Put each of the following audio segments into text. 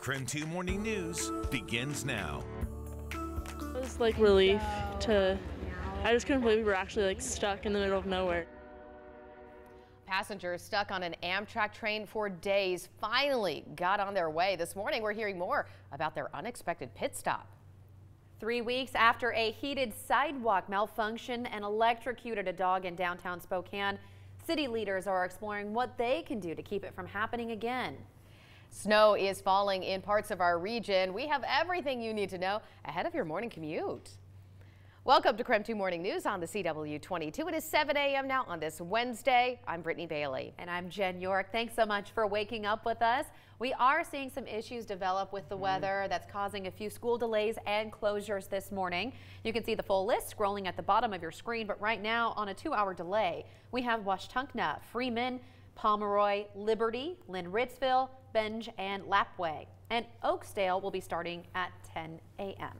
KREM 2 Morning News begins now. It was like relief to, I just couldn't believe we were actually like stuck in the middle of nowhere. Passengers stuck on an Amtrak train for days finally got on their way. This morning we're hearing more about their unexpected pit stop. 3 weeks after a heated sidewalk malfunction and electrocuted a dog in downtown Spokane, city leaders are exploring what they can do to keep it from happening again. Snow is falling in parts of our region. We have everything you need to know ahead of your morning commute. Welcome to KREM 2 Morning News on the CW22. It is 7 a.m. now on this Wednesday. I'm Brittany Bailey. And I'm Jen York. Thanks so much for waking up with us. We are seeing some issues develop with the weather that's causing a few school delays and closures this morning. You can see the full list scrolling at the bottom of your screen, but right now on a 2-hour delay, we have Washtunkna, Freeman, Pomeroy, Liberty, Lynn Ritzville, Benge, and Lapway. And Oaksdale will be starting at 10 a.m.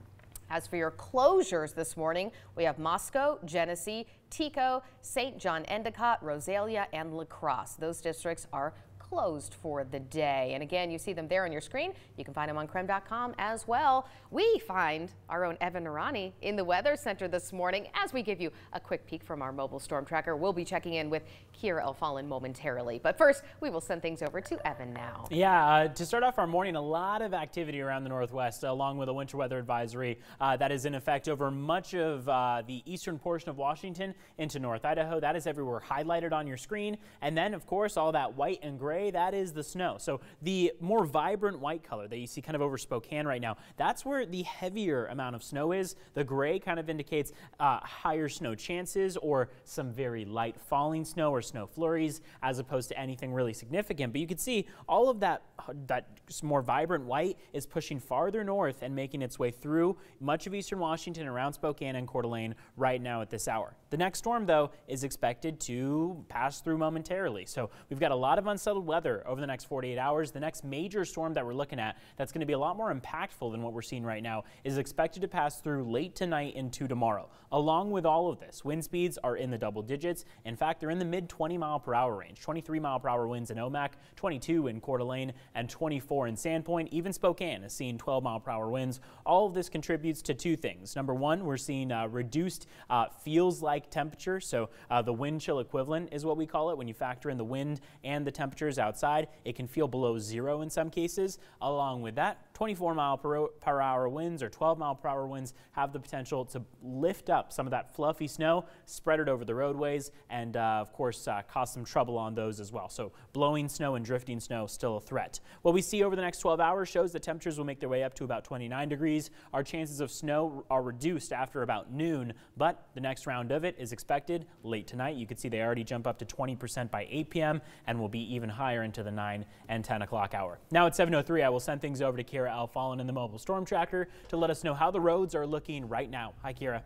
As for your closures this morning, we have Moscow, Genesee, Tico, St. John Endicott, Rosalia, and La Crosse. Those districts are closed for the day. And again, you see them there on your screen. You can find them on KREM.com as well. We find our own Evan Narani in the Weather Center this morning as we give you a quick peek from our mobile storm tracker. We'll be checking in with Kira Elfallen momentarily. But first, we will send things over to Evan now. Yeah, to start off our morning, a lot of activity around the Northwest, along with a winter weather advisory that is in effect over much of the eastern portion of Washington into North Idaho. That is everywhere highlighted on your screen. And then, of course, all that white and gray, that is the snow. So the more vibrant white color that you see kind of over Spokane right now, that's where the heavier amount of snow is. The gray kind of indicates higher snow chances or some very light falling snow or snow flurries as opposed to anything really significant. But you can see all of that more vibrant white is pushing farther north and making its way through much of eastern Washington, around Spokane and Coeur d'Alene right now at this hour. The next storm, though, is expected to pass through momentarily. So we've got a lot of unsettled weather over the next 48 hours. The next major storm that we're looking at that's going to be a lot more impactful than what we're seeing right now is expected to pass through late tonight into tomorrow. Along with all of this, wind speeds are in the double digits. In fact, they're in the mid 20-mile-per-hour range. 23-mile-per-hour winds in Omak, 22 in Coeur d'Alene, and 24 in Sandpoint. Even Spokane is seeing 12-mile-per-hour winds. All of this contributes to two things. Number one, we're seeing reduced feels-like temperature. So the wind chill equivalent is what we call it. When you factor in the wind and the temperatures outside, it can feel below zero in some cases. Along with that, 24-mile-per-hour winds or 12-mile-per-hour winds have the potential to lift up some of that fluffy snow, spread it over the roadways, and of course cause some trouble on those as well. So blowing snow and drifting snow still a threat. What we see over the next 12 hours shows that temperatures will make their way up to about 29 degrees. Our chances of snow are reduced after about noon, but the next round of it is expected late tonight. You can see they already jump up to 20% by 8 p.m. and will be even higher into the 9 and 10 o'clock hour. Now at 7:03, I will send things over to Kira Elfallen in the mobile storm tracker to let us know how the roads are looking right now. Hi, Kira.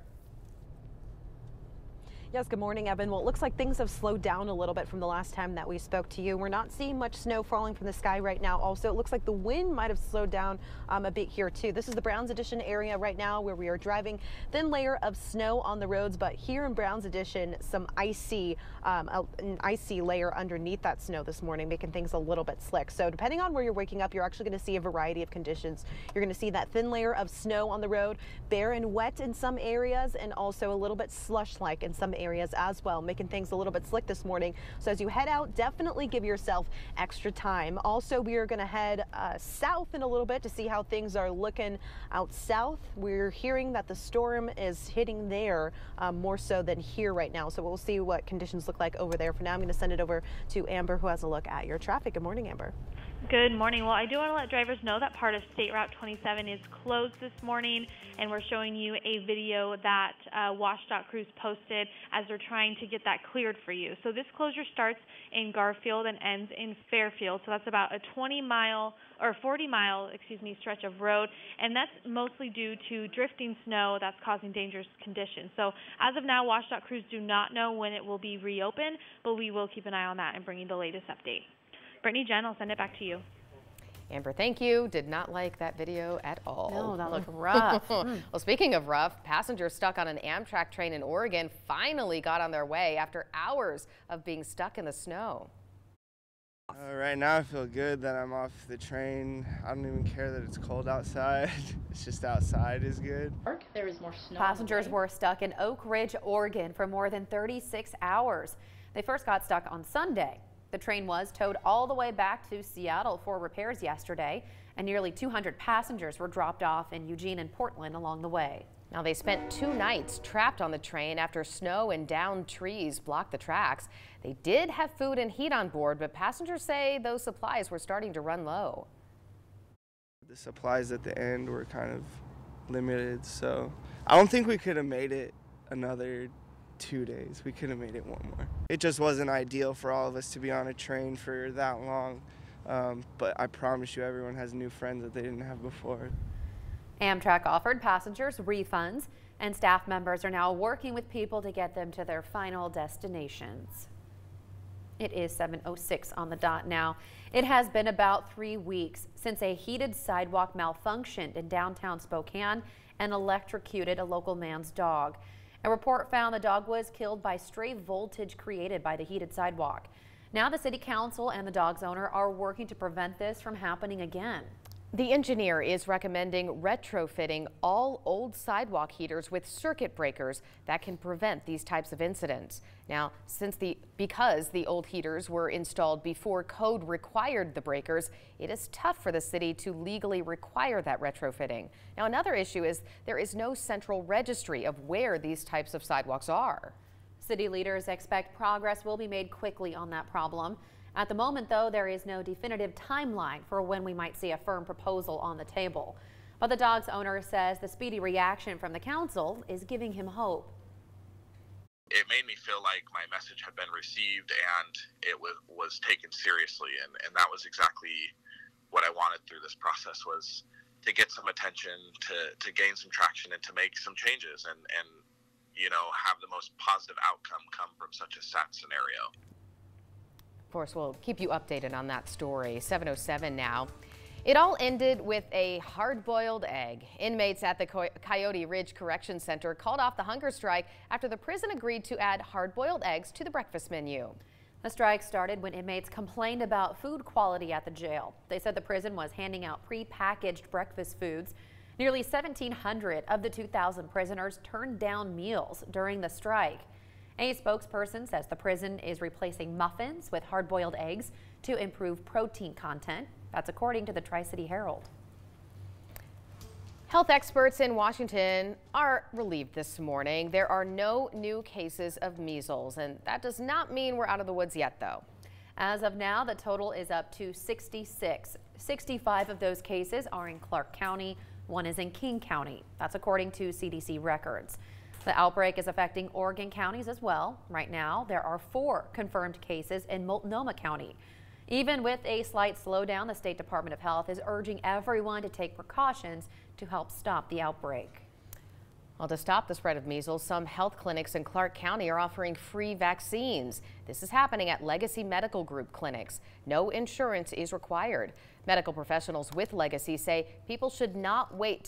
Yes, good morning, Evan. Well, it looks like things have slowed down a little bit from the last time that we spoke to you. We're not seeing much snow falling from the sky right now. Also, it looks like the wind might have slowed down a bit here, too. This is the Browns Addition area right now where we are driving. Thin layer of snow on the roads, but here in Browns Addition, some an icy layer underneath that snow this morning, making things a little bit slick. So depending on where you're waking up, you're actually going to see a variety of conditions. You're going to see that thin layer of snow on the road, bare and wet in some areas, and also a little bit slush-like in some areas as well, making things a little bit slick this morning. So as you head out, definitely give yourself extra time. Also, we are going to head south in a little bit to see how things are looking out south. We're hearing that the storm is hitting there more so than here right now. So we'll see what conditions look like over there. For now, I'm going to send it over to Amber, who has a look at your traffic. Good morning, Amber. Good morning. Well, I do want to let drivers know that part of State Route 27 is closed this morning, and we're showing you a video that WashDOT crews posted as they're trying to get that cleared for you. So this closure starts in Garfield and ends in Fairfield. So that's about a 40-mile stretch of road, and that's mostly due to drifting snow that's causing dangerous conditions. So as of now, WashDOT crews do not know when it will be reopened, but we will keep an eye on that and bring you the latest update. Brittany, Jen, I'll send it back to you. Amber, thank you. Did not like that video at all. No, that looked rough. Well, speaking of rough, passengers stuck on an Amtrak train in Oregon finally got on their way after hours of being stuck in the snow. Right now I feel good that I'm off the train. I don't even care that it's cold outside. It's just outside is good. There is more snow. Passengers were stuck in Oak Ridge, Oregon for more than 36 hours. They first got stuck on Sunday. The train was towed all the way back to Seattle for repairs yesterday, and nearly 200 passengers were dropped off in Eugene and Portland along the way. Now, they spent 2 nights trapped on the train after snow and downed trees blocked the tracks. They did have food and heat on board, but passengers say those supplies were starting to run low. The supplies at the end were kind of limited, so I don't think we could have made it another 2 days. We could have made it one more. It just wasn't ideal for all of us to be on a train for that long, but I promise you everyone has new friends that they didn't have before. Amtrak offered passengers refunds, and staff members are now working with people to get them to their final destinations. It is 7:06 on the dot now. It has been about 3 weeks since a heated sidewalk malfunctioned in downtown Spokane and electrocuted a local man's dog. A report found the dog was killed by stray voltage created by the heated sidewalk. Now the city council and the dog's owner are working to prevent this from happening again. The engineer is recommending retrofitting all old sidewalk heaters with circuit breakers that can prevent these types of incidents. Now, because the old heaters were installed before code required the breakers, it is tough for the city to legally require that retrofitting. Now, another issue is there is no central registry of where these types of sidewalks are. City leaders expect progress will be made quickly on that problem. At the moment, though, there is no definitive timeline for when we might see a firm proposal on the table. But the dog's owner says the speedy reaction from the council is giving him hope. It made me feel like my message had been received and it was taken seriously. And that was exactly what I wanted through this process, was to get some attention, to gain some traction, and to make some changes and you know, have the most positive outcome come from such a sad scenario. Of course, we'll keep you updated on that story. 7:07 now. It all ended with a hard-boiled egg. Inmates at the Coyote Ridge Correction Center called off the hunger strike after the prison agreed to add hard-boiled eggs to the breakfast menu. The strike started when inmates complained about food quality at the jail. They said the prison was handing out pre-packaged breakfast foods. Nearly 1,700 of the 2,000 prisoners turned down meals during the strike. A spokesperson says the prison is replacing muffins with hard-boiled eggs to improve protein content. That's according to the Tri-City Herald. Health experts in Washington are relieved this morning. There are no new cases of measles, and that does not mean we're out of the woods yet, though. As of now, the total is up to 66. 65 of those cases are in Clark County. 1 is in King County. That's according to CDC records. The outbreak is affecting Oregon counties as well. Right now, there are 4 confirmed cases in Multnomah County. Even with a slight slowdown, the State Department of Health is urging everyone to take precautions to help stop the outbreak. Well, to stop the spread of measles, some health clinics in Clark County are offering free vaccines. This is happening at Legacy Medical Group clinics. No insurance is required. Medical professionals with Legacy say people should not wait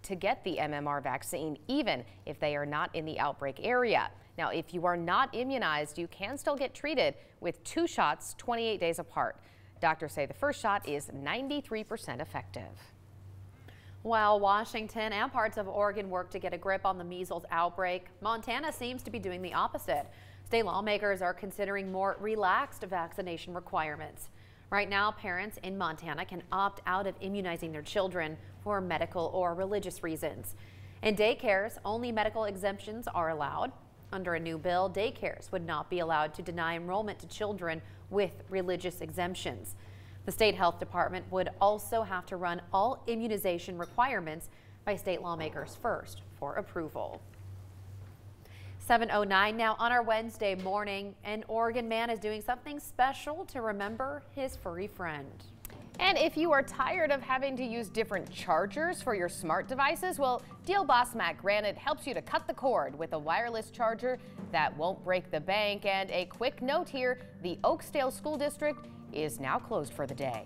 to get the MMR vaccine, even if they are not in the outbreak area. Now, if you are not immunized, you can still get treated with 2 shots 28 days apart. Doctors say the first shot is 93% effective. While Washington and parts of Oregon work to get a grip on the measles outbreak, Montana seems to be doing the opposite. State lawmakers are considering more relaxed vaccination requirements. Right now, parents in Montana can opt out of immunizing their children for medical or religious reasons. In daycares, only medical exemptions are allowed. Under a new bill, daycares would not be allowed to deny enrollment to children with religious exemptions. The state health department would also have to run all immunization requirements by state lawmakers first for approval. 7:09 now on our Wednesday morning. An Oregon man is doing something special to remember his furry friend. And if you are tired of having to use different chargers for your smart devices, well, Deal Boss Matt Granite helps you to cut the cord with a wireless charger that won't break the bank. And a quick note here, the Oakdale School District is now closed for the day.